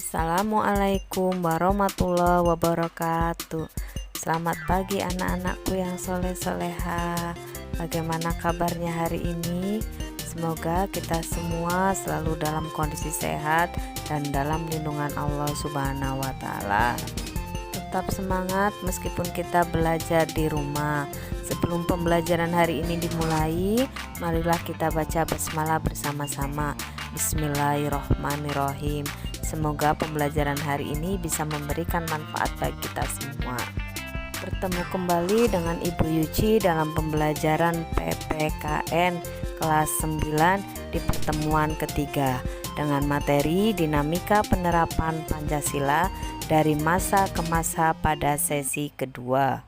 Assalamualaikum warahmatullahi wabarakatuh. Selamat pagi anak-anakku yang soleh-soleha. Bagaimana kabarnya hari ini? Semoga kita semua selalu dalam kondisi sehat dan dalam lindungan Allah Subhanahu wa Ta'ala. Tetap semangat meskipun kita belajar di rumah. Sebelum pembelajaran hari ini dimulai, marilah kita baca basmalah bersama-sama. Bismillahirrohmanirrohim. Semoga pembelajaran hari ini bisa memberikan manfaat bagi kita semua. Bertemu kembali dengan Ibu Yuci dalam pembelajaran PPKN kelas 9 di pertemuan ketiga dengan materi dinamika penerapan Pancasila dari masa ke masa pada sesi kedua.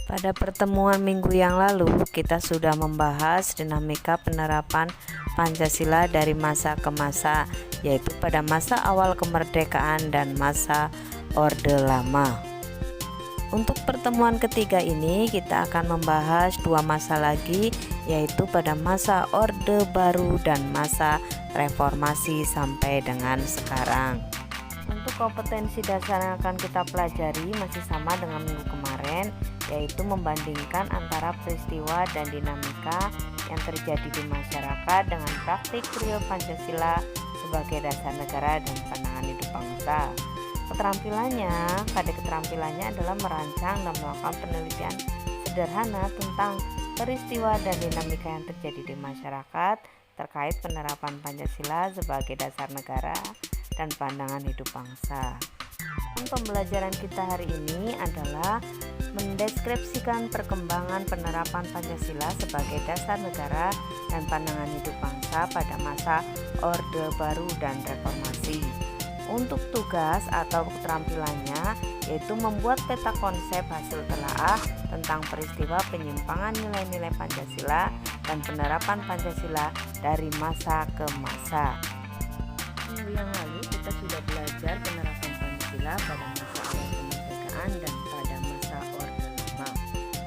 Pada pertemuan minggu yang lalu, kita sudah membahas dinamika penerapan Pancasila dari masa ke masa, yaitu pada masa awal kemerdekaan dan masa Orde Lama. Untuk pertemuan ketiga ini, kita akan membahas dua masa lagi, yaitu pada masa Orde Baru dan masa reformasi sampai dengan sekarang. Untuk kompetensi dasar yang akan kita pelajari masih sama dengan minggu kemarin, yaitu membandingkan antara peristiwa dan dinamika yang terjadi di masyarakat dengan praktik real Pancasila sebagai dasar negara dan pandangan hidup bangsa. Keterampilannya adalah merancang dan melakukan penelitian sederhana tentang peristiwa dan dinamika yang terjadi di masyarakat terkait penerapan Pancasila sebagai dasar negara dan pandangan hidup bangsa. Pembelajaran kita hari ini adalah mendeskripsikan perkembangan penerapan Pancasila sebagai dasar negara dan pandangan hidup bangsa pada masa Orde Baru dan Reformasi. Untuk tugas atau keterampilannya yaitu membuat peta konsep hasil telaah tentang peristiwa penyimpangan nilai-nilai Pancasila dan penerapan Pancasila dari masa ke masa. Minggu yang lalu kita sudah belajar penerapan Pancasila pada masa awal kemerdekaan dan pada masa Orde Lama.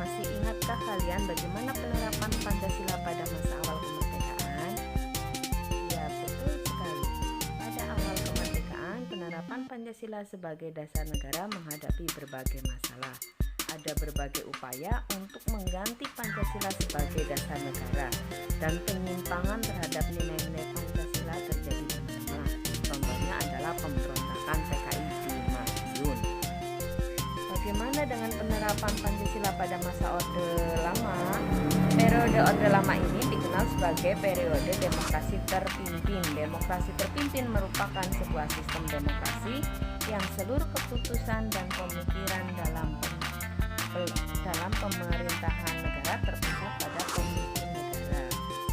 Masih ingatkah kalian bagaimana penerapan Pancasila pada masa awal kemerdekaan? Ya, betul sekali. Pada awal kemerdekaan, penerapan Pancasila sebagai dasar negara menghadapi berbagai masalah. Ada berbagai upaya untuk mengganti Pancasila sebagai dasar negara dan penyimpangan terhadap nilai-nilai Pancasila terjadi di mana-mana. Contohnya adalah pemberontakan PKI di Madiun. Bagaimana dengan penerapan Pancasila pada masa Orde Lama? Periode Orde Lama ini dikenal sebagai periode demokrasi terpimpin. Demokrasi terpimpin merupakan sebuah sistem demokrasi yang seluruh keputusan dan pemikiran dalam pemerintahan negara terpusat pada pemimpin negara.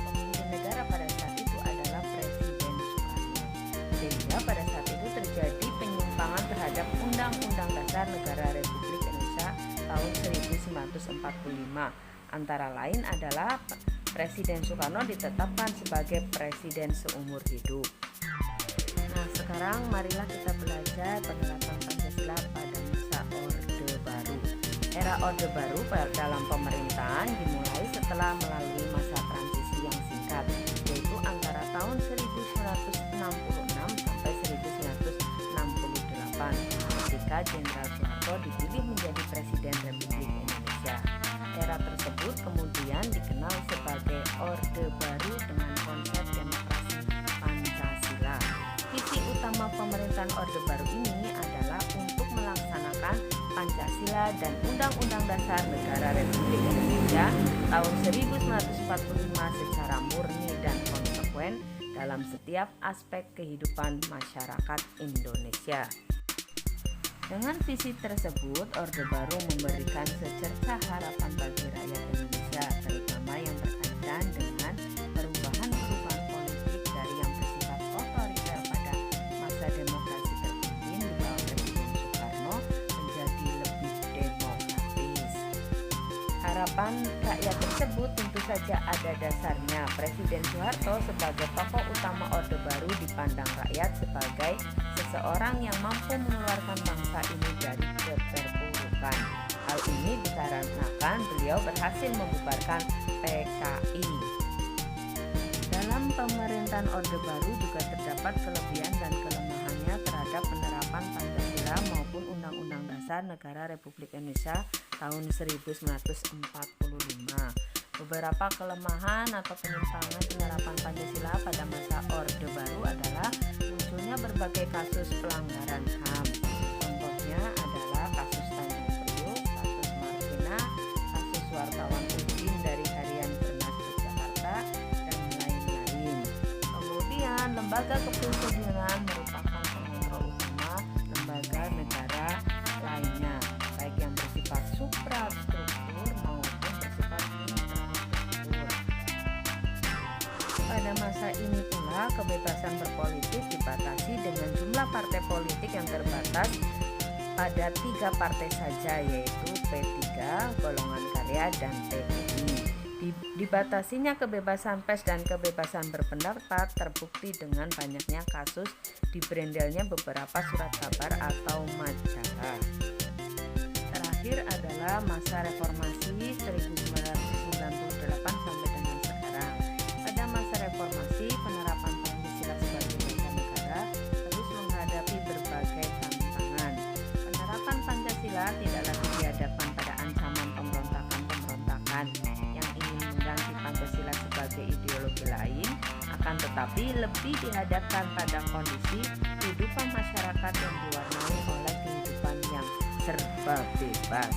Pemimpin negara pada saat itu adalah Presiden Soekarno. Sehingga pada saat itu terjadi penyimpangan terhadap Undang-Undang Dasar Negara Republik Indonesia tahun 1945. Antara lain adalah Presiden Soekarno ditetapkan sebagai presiden seumur hidup. Nah, sekarang marilah kita belajar penerapan Pancasila pada masa Orde Baru. Era Orde Baru dalam pemerintahan dimulai setelah melalui masa transisi yang singkat, yaitu antara tahun 1966 sampai 1968 ketika Jenderal Soeharto dipilih menjadi Presiden Republik Indonesia. Era tersebut kemudian dikenal sebagai Orde Baru dengan konsep demokrasi Pancasila. Visi utama pemerintahan Orde Baru ini adalah untuk melaksanakan Pancasila dan Undang-Undang Dasar Negara Republik Indonesia tahun 1945 secara murni dan konsekuen dalam setiap aspek kehidupan masyarakat Indonesia. Dengan visi tersebut, Orde Baru memberikan secerca harapan bagi rakyat Indonesia, terutama yang berkaitan dengan perubahan-perubahan politik dari yang bersifat otoriter pada masa demokrasi terpimpin di bawah Presiden Soekarno menjadi lebih demokratis. Harapan rakyat tersebut tentu saja ada dasarnya. Presiden Soeharto sebagai tokoh utama Orde Baru dipandang rakyat sebagai seseorang yang mampu mengeluarkan bangsa ini dari keterpurukan. Hal ini dikarenakan beliau berhasil membubarkan PKI. Dalam pemerintahan Orde Baru juga terdapat kelebihan dan kelemahannya terhadap penerapan Dasar Negara Republik Indonesia tahun 1945. Beberapa kelemahan atau penyimpangan penerapan Pancasila pada masa Orde Baru adalah munculnya berbagai kasus pelanggaran HAM. Contohnya adalah kasus Tanjung Priok, kasus Martina, kasus wartawan Udin dari Harian Bernat Yogyakarta, dan lain-lain. Kemudian, lembaga kepresidenan merupakan pengontrol utama lembaga negara lainnya, baik yang bersifat suprastruktur maupun bersifat infrastruktur. Pada masa ini pula, kebebasan berpolitik dibatasi dengan jumlah partai politik yang terbatas pada 3 partai saja, yaitu P3, Golongan Karya, dan PDI. Dibatasinya kebebasan pers dan kebebasan berpendapat terbukti dengan banyaknya kasus dibrendelnya beberapa surat kabar atau majalah. Terakhir adalah masa reformasi 1998 sampai dengan sekarang. Pada masa reformasi, penerapan Pancasila sebagai dasar negara terus menghadapi berbagai tantangan. Penerapan Pancasila tidak lagi dihadapkan pada ancaman pemberontakan yang ingin mengganti Pancasila sebagai ideologi lain, akan tetapi lebih dihadapkan pada kondisi kehidupan masyarakat yang diwarnai oleh kehidupan yang serba bebas.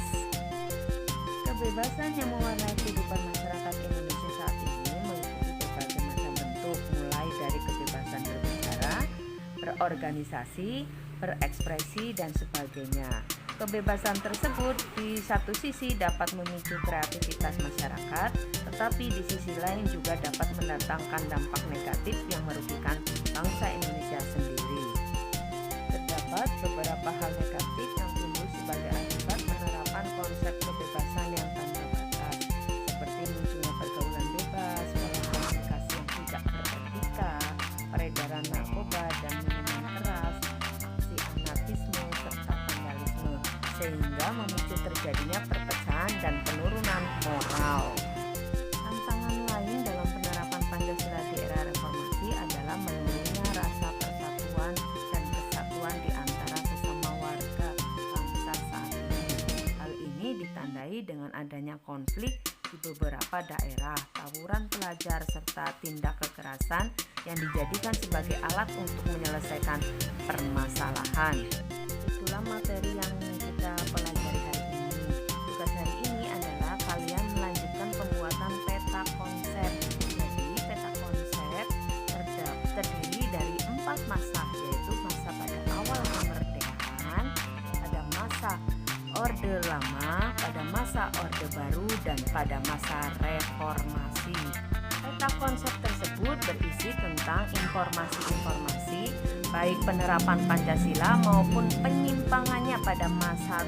Kebebasan yang mewarnai kehidupan masyarakat Indonesia saat ini meliputi berbagai macam bentuk, mulai dari kebebasan berbicara, berorganisasi, berekspresi, dan sebagainya. Kebebasan tersebut di satu sisi dapat memicu kreativitas masyarakat, tetapi di sisi lain juga dapat mendatangkan dampak negatif yang merugikan bangsa Indonesia sendiri. Terdapat beberapa hal negatif yang timbul sebagai akibat penerapan konsep kebebasan yang tanpa batas, seperti munculnya pergaulan bebas, pola komunikasi yang tidak beretika, peredaran narkoba dan minuman keras, aksi anarkisme, serta vandalisme, sehingga memicu terjadinya perpecahan dan penurunan moral. Tantangan lain dalam penerapan Pancasila di era reformasi adalah menurunnya rasa persatuan dan kesatuan di antara sesama warga bangsa saat ini. Hal ini ditandai dengan adanya konflik di beberapa daerah, tawuran pelajar, serta tindak kekerasan yang dijadikan sebagai alat untuk menyelesaikan permasalahan. Itulah materi yang kita pelajari hari ini. Tugas hari ini adalah kalian melanjutkan pembuatan peta konsep. Jadi peta konsep terdiri dari 4 masa, yaitu masa pada awal kemerdekaan, pada masa Orde Lama, pada masa Orde Baru, dan pada masa reformasi. Peta konsep tersebut berisi tentang informasi-informasi baik penerapan Pancasila maupun penyimpangannya pada masa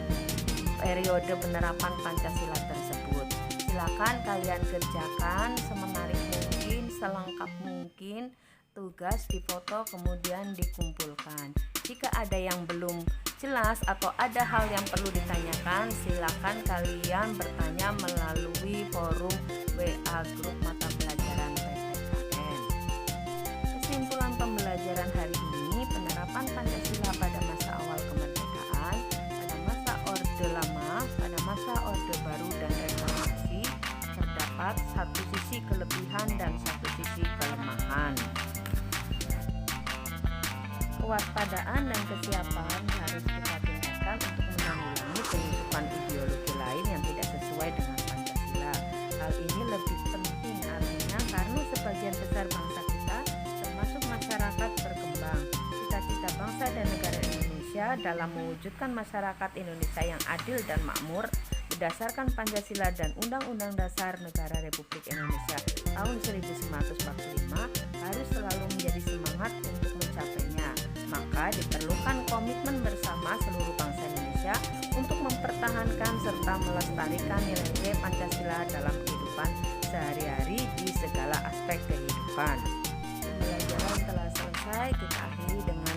periode penerapan Pancasila tersebut. Silakan kalian kerjakan semenarik mungkin, selengkap mungkin. Tugas difoto kemudian dikumpulkan. Jika ada yang belum jelas atau ada hal yang perlu ditanyakan, silakan kalian bertanya melalui forum WA grup mata pelajaran PPKN. Kesimpulan pembelajaran hari ini, penerapan Pancasila pada masa awal kemerdekaan, pada masa Orde Lama, pada masa Orde Baru, dan reformasi, terdapat satu sisi kelebihan dan satu sisi kelemahan. Kewaspadaan dan kesiapan harus kita tingkatkan untuk menanggulangi penyusupan ideologi lain yang tidak sesuai dengan Pancasila. Hal ini lebih penting artinya karena sebagian besar bangsa kita, termasuk masyarakat, berkembang. Cita-cita bangsa dan negara Indonesia dalam mewujudkan masyarakat Indonesia yang adil dan makmur berdasarkan Pancasila dan Undang-Undang Dasar Negara Republik Indonesia tahun 1945 harus selalu menjadi semangat untuk mencapainya. Maka diperlukan komitmen bersama seluruh bangsa Indonesia untuk mempertahankan serta melestarikan nilai-nilai Pancasila dalam kehidupan sehari-hari di segala aspek kehidupan. Pembelajaran telah selesai, kita akhiri dengan